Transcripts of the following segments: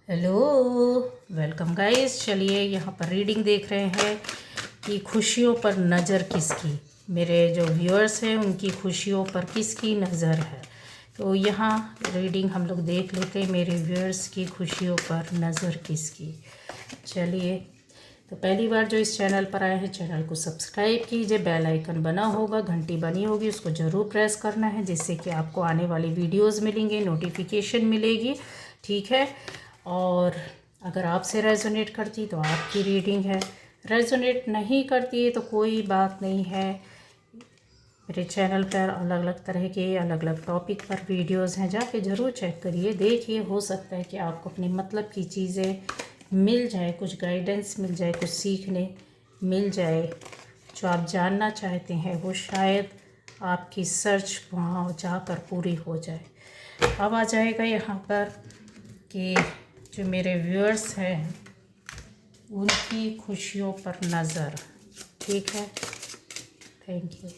Hello, welcome guys. चलिए यहाँ पर रीडिंग देख रहे हैं कि खुशियों पर नज़र किसकी। मेरे जो व्यूअर्स हैं उनकी खुशियों पर किसकी नज़र है। तो यहाँ रीडिंग हम लोग देख लेते हैं मेरे व्यूअर्स की खुशियों पर नज़र किसकी। चलिए, तो पहली बार जो इस चैनल पर आए हैं चैनल को सब्सक्राइब कीजिए, बेल आइकन बना होगा, घंटी बनी होगी, उसको ज़रूर प्रेस करना है जिससे कि आपको आने वाली वीडियोस मिलेंगे, नोटिफिकेशन मिलेगी। ठीक है। और अगर आपसे रेजोनेट करती तो आपकी रीडिंग है, रेजोनेट नहीं करती है तो कोई बात नहीं है। मेरे चैनल पर अलग अलग तरह के अलग अलग टॉपिक पर वीडियोस हैं, जाके ज़रूर चेक करिए, देखिए। हो सकता है कि आपको अपने मतलब की चीज़ें मिल जाए, कुछ गाइडेंस मिल जाए, कुछ सीखने मिल जाए। जो आप जानना चाहते हैं वो शायद आपकी सर्च वहाँ जाकर पूरी हो जाए। अब आ जाएगा यहाँ पर कि जो मेरे व्यूअर्स हैं उनकी खुशियों पर नज़र। ठीक है, थैंक यू।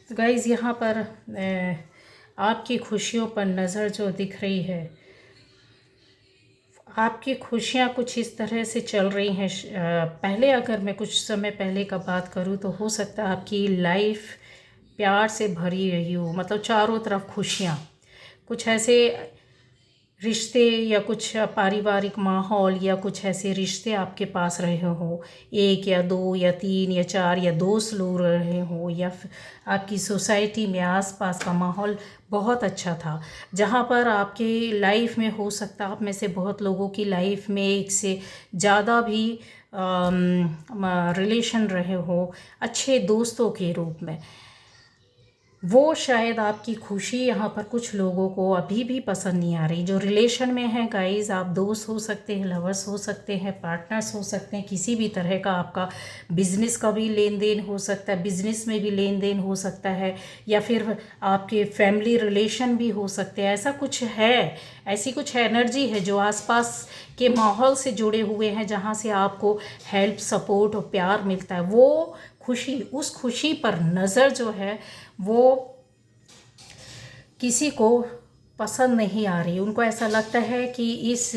तो गाइज़ यहाँ पर आपकी खुशियों पर नज़र जो दिख रही है, आपकी खुशियाँ कुछ इस तरह से चल रही हैं। पहले अगर मैं कुछ समय पहले का बात करूँ तो हो सकता है आपकी लाइफ प्यार से भरी रही हो, मतलब चारों तरफ खुशियाँ, कुछ ऐसे रिश्ते या कुछ पारिवारिक माहौल या कुछ ऐसे रिश्ते आपके पास रहे हो, एक या दो या तीन या चार या दोस्त लोग रहे हो, या आपकी सोसाइटी में आसपास का माहौल बहुत अच्छा था, जहाँ पर आपके लाइफ में हो सकता है आप में से बहुत लोगों की लाइफ में एक से ज़्यादा भी रिलेशन रहे हो अच्छे दोस्तों के रूप में। वो शायद आपकी खुशी यहाँ पर कुछ लोगों को अभी भी पसंद नहीं आ रही। जो रिलेशन में है गाइस, आप दोस्त हो सकते हैं, लवर्स हो सकते हैं, पार्टनर्स हो सकते हैं, किसी भी तरह का आपका बिजनेस का भी लेन देन हो सकता है, बिजनेस में भी लेन देन हो सकता है, या फिर आपके फैमिली रिलेशन भी हो सकते हैं। ऐसा कुछ है, ऐसी कुछ एनर्जी है जो आसपास के माहौल से जुड़े हुए हैं, जहाँ से आपको हेल्प, सपोर्ट और प्यार मिलता है। वो खुशी, उस खुशी पर नज़र जो है वो किसी को पसंद नहीं आ रही। उनको ऐसा लगता है कि इस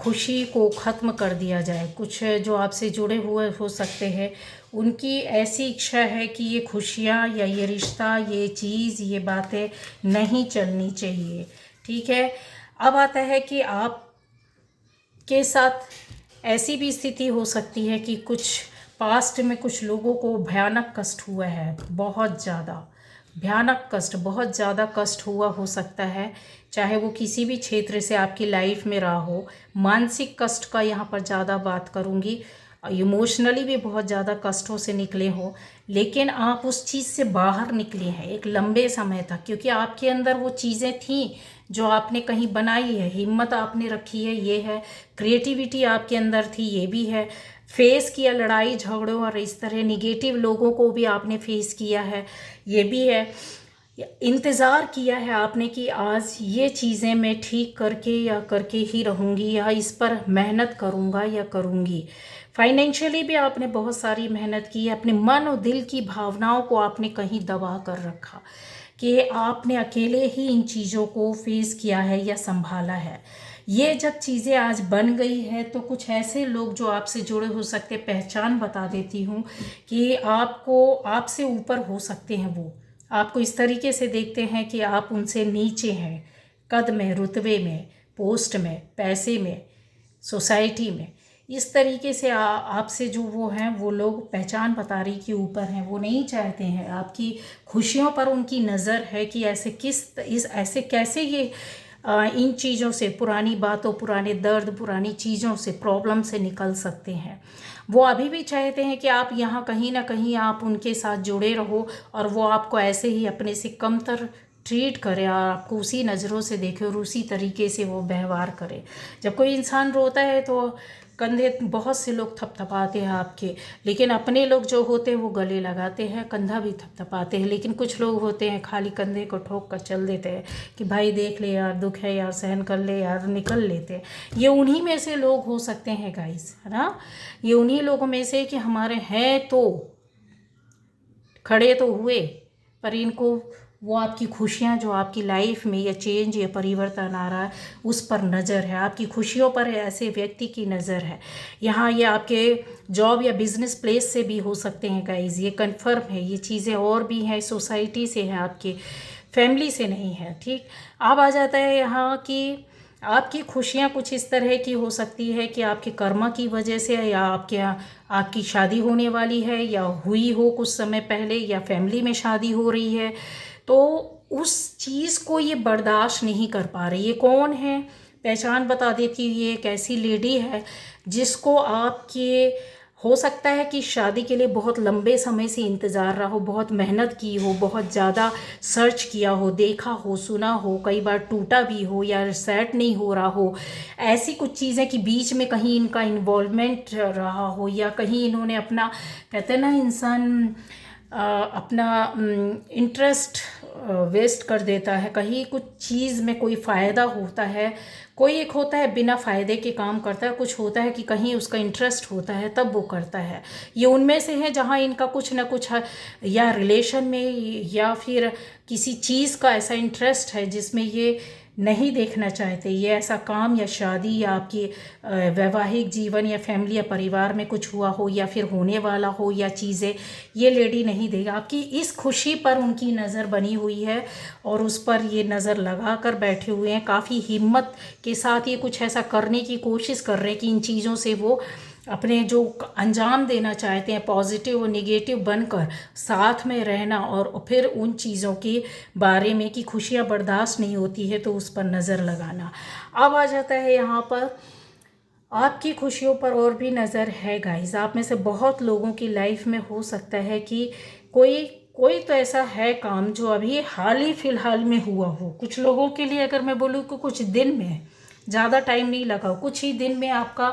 खुशी को ख़त्म कर दिया जाए। कुछ जो आपसे जुड़े हुए हो सकते हैं, उनकी ऐसी इच्छा है कि ये खुशियाँ या ये रिश्ता, ये चीज़, ये बातें नहीं चलनी चाहिए। ठीक है। अब आता है कि आप के साथ ऐसी भी स्थिति हो सकती है कि कुछ पास्ट में कुछ लोगों को भयानक कष्ट हुआ है, बहुत ज़्यादा भयानक कष्ट, बहुत ज़्यादा कष्ट हुआ हो सकता है, चाहे वो किसी भी क्षेत्र से आपकी लाइफ में रहा हो। मानसिक कष्ट का यहाँ पर ज़्यादा बात करूँगी, इमोशनली भी बहुत ज़्यादा कष्टों से निकले हो, लेकिन आप उस चीज़ से बाहर निकले हैं एक लंबे समय तक, क्योंकि आपके अंदर वो चीज़ें थीं जो आपने कहीं बनाई है, हिम्मत आपने रखी है, ये है, क्रिएटिविटी आपके अंदर थी, ये भी है, फेस किया लड़ाई झगड़ों और इस तरह निगेटिव लोगों को भी आपने फेस किया है, ये भी है। इंतज़ार किया है आपने कि आज ये चीज़ें मैं ठीक करके या करके ही रहूँगी, या इस पर मेहनत करूँगा या करूँगी। फाइनेंशियली भी आपने बहुत सारी मेहनत की है, अपने मन और दिल की भावनाओं को आपने कहीं दबा कर रखा कि आपने अकेले ही इन चीज़ों को फेस किया है या संभाला है। ये जब चीज़ें आज बन गई है तो कुछ ऐसे लोग जो आपसे जुड़े हो सकते, पहचान बता देती हूँ कि आपको, आपसे ऊपर हो सकते हैं, वो आपको इस तरीके से देखते हैं कि आप उनसे नीचे हैं, कद में, रुतबे में, पोस्ट में, पैसे में, सोसाइटी में। इस तरीके से आपसे जो वो हैं वो लोग पहचान बता रही कि ऊपर हैं, वो नहीं चाहते हैं आपकी खुशियों पर। उनकी नज़र है कि ऐसे ऐसे कैसे ये इन चीज़ों से, पुरानी बातों, पुराने दर्द, पुरानी चीज़ों से, प्रॉब्लम से निकल सकते हैं। वो अभी भी चाहते हैं कि आप यहाँ कहीं ना कहीं आप उनके साथ जुड़े रहो, और वो आपको ऐसे ही अपने से कमतर ट्रीट करे और आपको उसी नज़रों से देखे और उसी तरीके से वो व्यवहार करे। जब कोई इंसान रोता है तो कंधे बहुत से लोग थपथपाते हैं आपके, लेकिन अपने लोग जो होते हैं वो गले लगाते हैं, कंधा भी थपथपाते हैं। लेकिन कुछ लोग होते हैं खाली कंधे को ठोक कर चल देते हैं कि भाई देख ले यार, दुख है यार, सहन कर ले यार, निकल लेते हैं। ये उन्हीं में से लोग हो सकते हैं गाइस, है ना। ये उन्हीं लोगों में से कि हमारे हैं तो खड़े तो हुए, पर इनको वो आपकी खुशियाँ जो आपकी लाइफ में या चेंज या परिवर्तन आ रहा है उस पर नज़र है, आपकी खुशियों पर ऐसे व्यक्ति की नज़र है। यहाँ ये आपके जॉब या बिजनेस प्लेस से भी हो सकते हैं गाइस, ये कंफर्म है। ये चीज़ें और भी हैं, सोसाइटी से है, आपकी फैमिली से नहीं है। ठीक, अब आ जाता है यहाँ कि आपकी खुशियाँ कुछ इस तरह की हो सकती है कि आपके कर्मा की वजह से, या आपकी शादी होने वाली है या हुई हो कुछ समय पहले, या फैमिली में शादी हो रही है, तो उस चीज़ को ये बर्दाश्त नहीं कर पा रही। ये कौन है, पहचान बता देती, ये एक ऐसी लेडी है जिसको आपके हो सकता है कि शादी के लिए बहुत लंबे समय से इंतज़ार रहा हो, बहुत मेहनत की हो, बहुत ज़्यादा सर्च किया हो, देखा हो, सुना हो, कई बार टूटा भी हो या सेट नहीं हो रहा हो। ऐसी कुछ चीज़ें कि बीच में कहीं इनका इन्वॉल्वमेंट रहा हो, या कहीं इन्होंने अपना, कहते हैं ना इंसान अपना इंटरेस्ट वेस्ट कर देता है, कहीं कुछ चीज़ में कोई फ़ायदा होता है। कोई एक होता है बिना फ़ायदे के काम करता है, कुछ होता है कि कहीं उसका इंटरेस्ट होता है तब वो करता है। ये उनमें से है जहाँ इनका कुछ ना कुछ या रिलेशन में या फिर किसी चीज़ का ऐसा इंटरेस्ट है जिसमें ये नहीं देखना चाहते। ये ऐसा काम या शादी या आपकी वैवाहिक जीवन या फैमिली या परिवार में कुछ हुआ हो या फिर होने वाला हो या चीज़ें, ये लेडी नहीं देगा। आपकी इस खुशी पर उनकी नज़र बनी हुई है और उस पर ये नज़र लगा कर बैठे हुए हैं। काफ़ी हिम्मत के साथ ये कुछ ऐसा करने की कोशिश कर रहे हैं कि इन चीज़ों से वो अपने जो अंजाम देना चाहते हैं, पॉजिटिव और निगेटिव बनकर साथ में रहना, और फिर उन चीज़ों के बारे में कि खुशियाँ बर्दाश्त नहीं होती है तो उस पर नज़र लगाना। अब आ जाता है यहाँ पर आपकी खुशियों पर और भी नज़र है गाइस। आप में से बहुत लोगों की लाइफ में हो सकता है कि कोई कोई तो ऐसा है काम जो अभी हाल ही फिलहाल में हुआ हो। कुछ लोगों के लिए अगर मैं बोलूँ कि कुछ दिन में, ज़्यादा टाइम नहीं लगा हो, कुछ ही दिन में आपका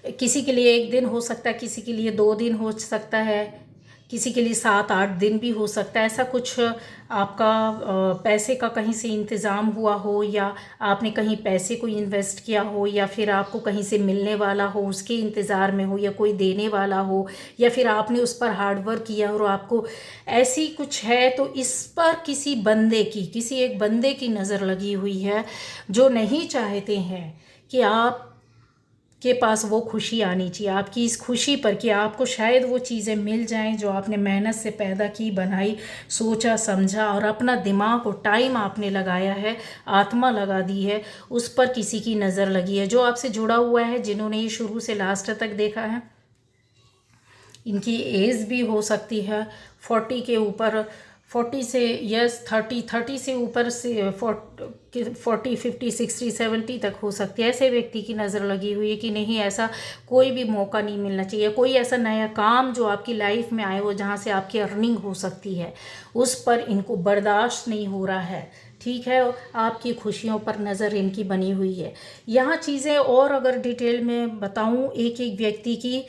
किसी के लिए 1 दिन हो सकता है, किसी के लिए 2 दिन हो सकता है, किसी के लिए 7-8 दिन भी हो सकता है। ऐसा कुछ आपका पैसे का कहीं से इंतज़ाम हुआ हो, या आपने कहीं पैसे को इन्वेस्ट किया हो, या फिर आपको कहीं से मिलने वाला हो उसके इंतज़ार में हो, या कोई देने वाला हो, या फिर आपने उस पर हार्ड वर्क किया और आपको ऐसी कुछ है। तो इस पर किसी एक बंदे की नज़र लगी हुई है जो नहीं चाहते हैं कि आप के पास वो खुशी आनी चाहिए। आपकी इस खुशी पर कि आपको शायद वो चीज़ें मिल जाएं जो आपने मेहनत से पैदा की, बनाई, सोचा, समझा और अपना दिमाग और टाइम आपने लगाया है, आत्मा लगा दी है, उस पर किसी की नज़र लगी है जो आपसे जुड़ा हुआ है, जिन्होंने ये शुरू से लास्ट तक देखा है। इनकी एज भी हो सकती है 40 के ऊपर, 40 से 30 से ऊपर से 40, 50, 60, 70 तक हो सकती है। ऐसे व्यक्ति की नज़र लगी हुई है कि नहीं, ऐसा कोई भी मौका नहीं मिलना चाहिए। कोई ऐसा नया काम जो आपकी लाइफ में आए हो जहाँ से आपकी अर्निंग हो सकती है, उस पर इनको बर्दाश्त नहीं हो रहा है। ठीक है, आपकी खुशियों पर नज़र इनकी बनी हुई है। यहाँ चीज़ें और अगर डिटेल में बताऊँ एक एक व्यक्ति की,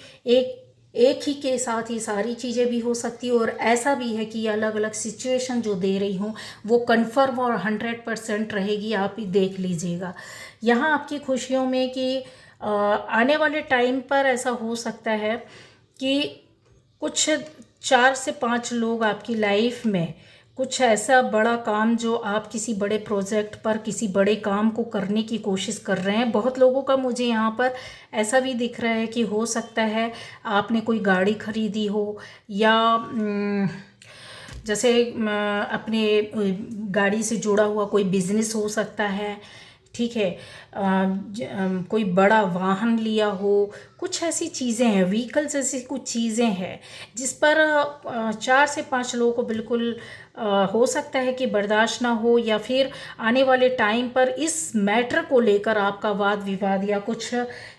एक ही के साथ ये सारी चीज़ें भी हो सकती है, और ऐसा भी है कि अलग अलग सिचुएशन जो दे रही हूँ वो कन्फर्म और 100% रहेगी। आप ही देख लीजिएगा यहाँ आपकी खुशियों में कि आने वाले टाइम पर ऐसा हो सकता है कि कुछ 4 से 5 लोग आपकी लाइफ में कुछ ऐसा बड़ा काम जो आप किसी बड़े प्रोजेक्ट पर किसी बड़े काम को करने की कोशिश कर रहे हैं। बहुत लोगों का मुझे यहाँ पर ऐसा भी दिख रहा है कि हो सकता है आपने कोई गाड़ी खरीदी हो, या जैसे अपने गाड़ी से जुड़ा हुआ कोई बिजनेस हो सकता है। ठीक है, कोई बड़ा वाहन लिया हो, कुछ ऐसी चीज़ें हैं, व्हीकल्स ऐसी कुछ चीज़ें हैं जिस पर 4 से 5 लोगों को बिल्कुल हो सकता है कि बर्दाश्त ना हो, या फिर आने वाले टाइम पर इस मैटर को लेकर आपका वाद विवाद या कुछ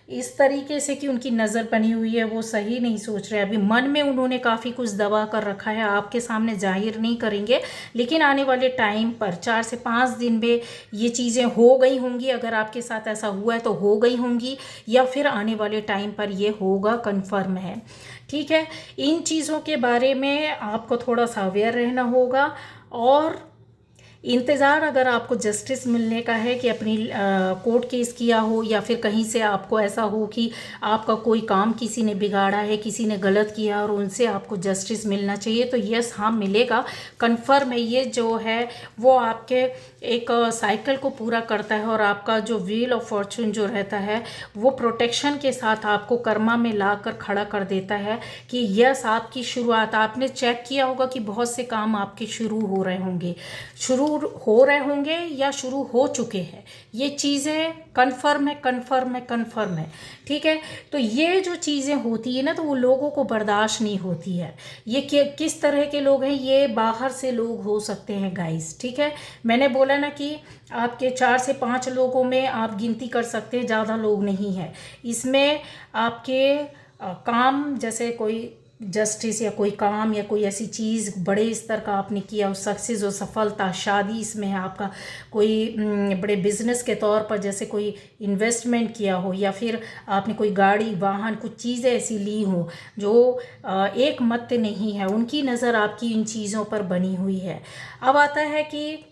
इस तरीके से कि उनकी नज़र बनी हुई है, वो सही नहीं सोच रहे। अभी मन में उन्होंने काफ़ी कुछ दबा कर रखा है, आपके सामने जाहिर नहीं करेंगे, लेकिन आने वाले टाइम पर 4 से 5 दिन में ये चीज़ें हो गई होंगी। अगर आपके साथ ऐसा हुआ है तो हो गई होंगी, या फिर आने वाले टाइम पर ये होगा, कन्फर्म है। ठीक है, इन चीज़ों के बारे में आपको थोड़ा सा अवेयर रहना होगा, और इंतज़ार अगर आपको जस्टिस मिलने का है कि अपनी कोर्ट केस किया हो, या फिर कहीं से आपको ऐसा हो कि आपका कोई काम किसी ने बिगाड़ा है, किसी ने गलत किया और उनसे आपको जस्टिस मिलना चाहिए, तो यस, हाँ मिलेगा, कन्फर्म है। ये जो है वो आपके एक साइकिल को पूरा करता है, और आपका जो व्हील ऑफ फॉर्चून जो रहता है वो प्रोटेक्शन के साथ आपको कर्मा में ला कर खड़ा कर देता है कि यस, आपकी शुरुआत, आपने चेक किया होगा कि बहुत से काम आपके शुरू हो रहे होंगे, या शुरू हो चुके हैं। ये चीज़ें कन्फर्म है, कन्फर्म है, कन्फर्म है। ठीक है, तो ये जो चीज़ें होती है ना, तो वो लोगों को बर्दाश्त नहीं होती है। ये किस तरह के लोग हैं, ये बाहर से लोग हो सकते हैं गाइस। ठीक है, मैंने बोला ना कि आपके 4 से 5 लोगों में आप गिनती कर सकते हैं, ज़्यादा लोग नहीं है इसमें। आपके काम, जैसे कोई जस्टिस या कोई काम या कोई ऐसी चीज़ बड़े स्तर का आपने किया, उस सक्सेस और सफलता, शादी इसमें है आपका, कोई बड़े बिजनेस के तौर पर जैसे कोई इन्वेस्टमेंट किया हो, या फिर आपने कोई गाड़ी वाहन कुछ चीज़ें ऐसी ली हो जो एक मत नहीं है, उनकी नज़र आपकी इन चीज़ों पर बनी हुई है। अब आता है कि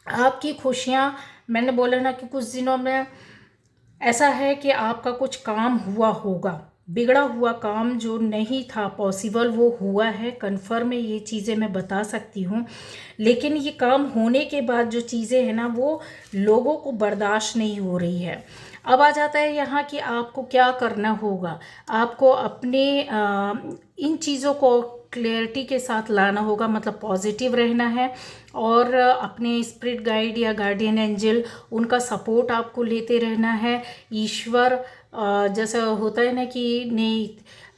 आपकी खुशियाँ, मैंने बोला ना कि कुछ दिनों में ऐसा है कि आपका कुछ काम हुआ होगा, बिगड़ा हुआ काम जो नहीं था पॉसिबल वो हुआ है, कन्फर्म है, ये चीज़ें मैं बता सकती हूँ। लेकिन ये काम होने के बाद जो चीज़ें हैं ना, वो लोगों को बर्दाश्त नहीं हो रही है। अब आ जाता है यहाँ कि आपको क्या करना होगा। आपको अपने इन चीज़ों को क्लैरिटी के साथ लाना होगा, मतलब पॉजिटिव रहना है, और अपने स्पिरिट गाइड या गार्डियन एंजल उनका सपोर्ट आपको लेते रहना है। ईश्वर जैसा होता है ना कि नहीं,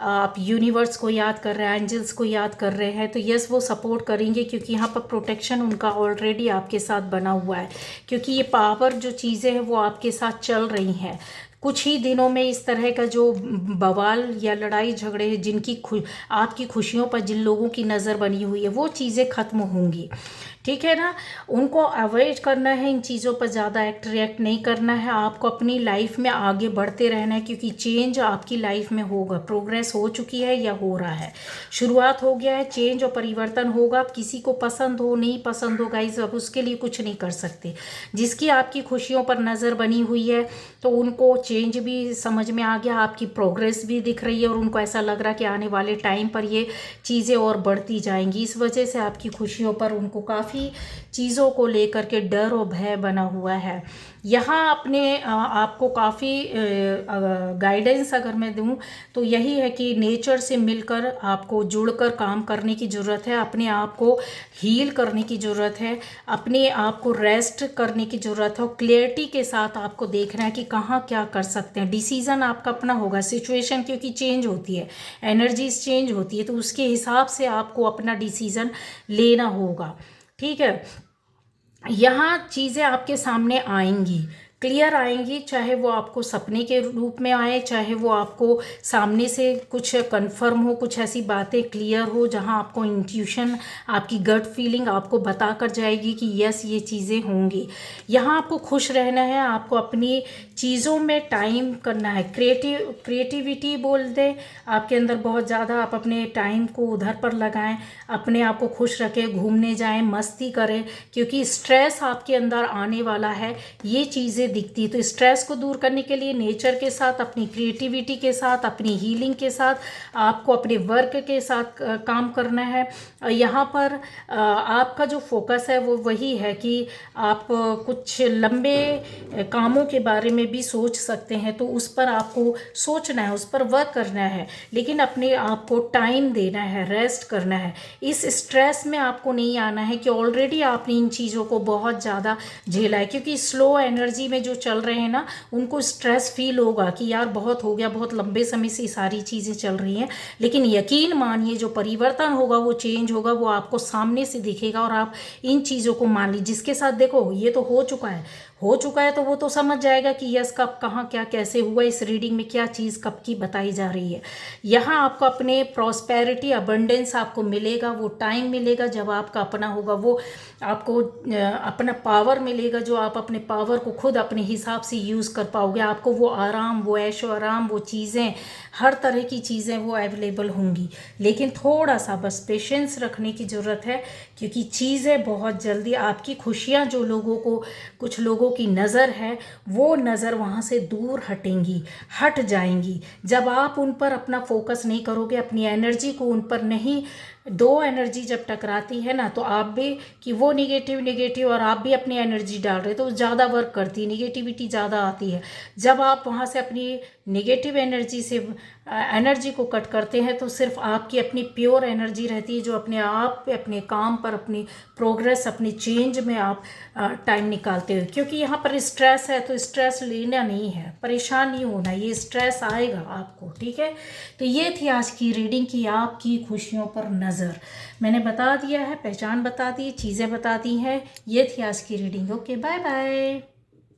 आप यूनिवर्स को याद कर रहे हैं, एंजल्स को याद कर रहे हैं, तो यस वो सपोर्ट करेंगे, क्योंकि यहाँ पर प्रोटेक्शन उनका ऑलरेडी आपके साथ बना हुआ है, क्योंकि ये पावर जो चीज़ें हैं वो आपके साथ चल रही हैं। कुछ ही दिनों में इस तरह का जो बवाल या लड़ाई झगड़े हैं, जिनकी आपकी खुशियों पर जिन लोगों की नज़र बनी हुई है, वो चीज़ें ख़त्म होंगी। ठीक है ना, उनको अवॉइड करना है, इन चीज़ों पर ज़्यादा रिएक्ट नहीं करना है। आपको अपनी लाइफ में आगे बढ़ते रहना है, क्योंकि चेंज आपकी लाइफ में होगा, प्रोग्रेस हो चुकी है या हो रहा है, शुरुआत हो गया है, चेंज और परिवर्तन होगा। अब किसी को पसंद हो नहीं पसंद हो गाइस, अब उसके लिए कुछ नहीं कर सकते। जिसकी आपकी खुशियों पर नज़र बनी हुई है, तो उनको चेंज भी समझ में आ गया, आपकी प्रोग्रेस भी दिख रही है, और उनको ऐसा लग रहा कि आने वाले टाइम पर ये चीज़ें और बढ़ती जाएंगी। इस वजह से आपकी खुशियों पर उनको काफ़ी चीज़ों को लेकर के डर और भय बना हुआ है। यहाँ अपने आपको काफ़ी गाइडेंस अगर मैं दूँ तो यही है कि नेचर से मिलकर आपको जुड़कर काम करने की ज़रूरत है, अपने आप को हील करने की ज़रूरत है, अपने आप को रेस्ट करने की ज़रूरत है, और क्लियरिटी के साथ आपको देखना है कि कहाँ क्या कर सकते हैं। डिसीज़न आपका अपना होगा, सिचुएशन क्योंकि चेंज होती है, एनर्जीज चेंज होती है, तो उसके हिसाब से आपको अपना डिसीज़न लेना होगा। ठीक है, यहाँ चीज़ें आपके सामने आएंगी, क्लियर आएंगी, चाहे वो आपको सपने के रूप में आए, चाहे वो आपको सामने से कुछ कंफर्म हो, कुछ ऐसी बातें क्लियर हो जहाँ आपको इंट्यूशन, आपकी गट फीलिंग आपको बता कर जाएगी कि यस ये चीज़ें होंगी। यहाँ आपको खुश रहना है, आपको अपनी चीज़ों में टाइम करना है, क्रिएटिविटी बोल दें आपके अंदर बहुत ज़्यादा, आप अपने टाइम को उधर पर लगाएं, अपने आप को खुश रखें, घूमने जाएं, मस्ती करें, क्योंकि स्ट्रेस आपके अंदर आने वाला है, ये चीज़ें दिखती। तो स्ट्रेस को दूर करने के लिए नेचर के साथ, अपनी क्रिएटिविटी के साथ, अपनी हीलिंग के साथ, आपको अपने वर्क के साथ काम करना है। यहाँ पर आपका जो फोकस है वो वही है कि आप कुछ लंबे कामों के बारे में भी सोच सकते हैं, तो उस पर आपको सोचना है, उस पर वर्क करना है, लेकिन अपने आप को टाइम देना है, रेस्ट करना है। इस स्ट्रेस में आपको नहीं आना है कि ऑलरेडी आपने इन चीज़ों को बहुत ज़्यादा झेला है, क्योंकि स्लो एनर्जी में जो चल रहे हैं ना, उनको स्ट्रेस फील होगा कि यार बहुत हो गया, बहुत लंबे समय से सारी चीज़ें चल रही हैं। लेकिन यकीन मानिए जो परिवर्तन होगा, वो चेंज होगा, वो आपको सामने से दिखेगा और आप इन चीज़ों को मान लीजिए। जिसके साथ देखो ये तो हो चुका है तो वो तो समझ जाएगा कि यस कब कहाँ क्या कैसे हुआ, इस रीडिंग में क्या चीज़ कब की बताई जा रही है। यहाँ आपको अपने प्रॉस्पेरिटी अबंडेंस आपको मिलेगा, वो टाइम मिलेगा जब आपका अपना होगा, वो आपको अपना पावर मिलेगा, जो आप अपने पावर को खुद अपने हिसाब से यूज़ कर पाओगे। आपको वो आराम, वो ऐशो आराम, वो चीज़ें, हर तरह की चीज़ें वो अवेलेबल होंगी। लेकिन थोड़ा सा बस पेशेंस रखने की ज़रूरत है, क्योंकि चीज़ें बहुत जल्दी आपकी खुशियाँ, जो लोगों को, कुछ लोगों की नज़र है, वो नज़र वहाँ से दूर हट जाएंगी। जब आप उन पर अपना फोकस नहीं करोगे, अपनी एनर्जी को उन पर नहीं, दो एनर्जी जब टकराती है ना, तो आप भी कि वो निगेटिव और आप भी अपनी एनर्जी डाल रहे, तो ज़्यादा वर्क करती है, निगेटिविटी ज़्यादा आती है। जब आप वहाँ से अपनी निगेटिव एनर्जी से एनर्जी को कट करते हैं, तो सिर्फ आपकी अपनी प्योर एनर्जी रहती है, जो अपने आप पे, अपने काम पर, अपनी प्रोग्रेस, अपनी चेंज में आप टाइम निकालते हो। क्योंकि यहाँ पर स्ट्रेस है, तो स्ट्रेस लेना नहीं है, परेशान नहीं होना, ये स्ट्रेस आएगा आपको, ठीक है। तो ये थी आज की रीडिंग की आपकी खुशियों पर नज़र। मैंने बता दिया है, पहचान बता दी, चीज़ें बता दी हैं। ये थी आज की रीडिंग। Okay, bye bye.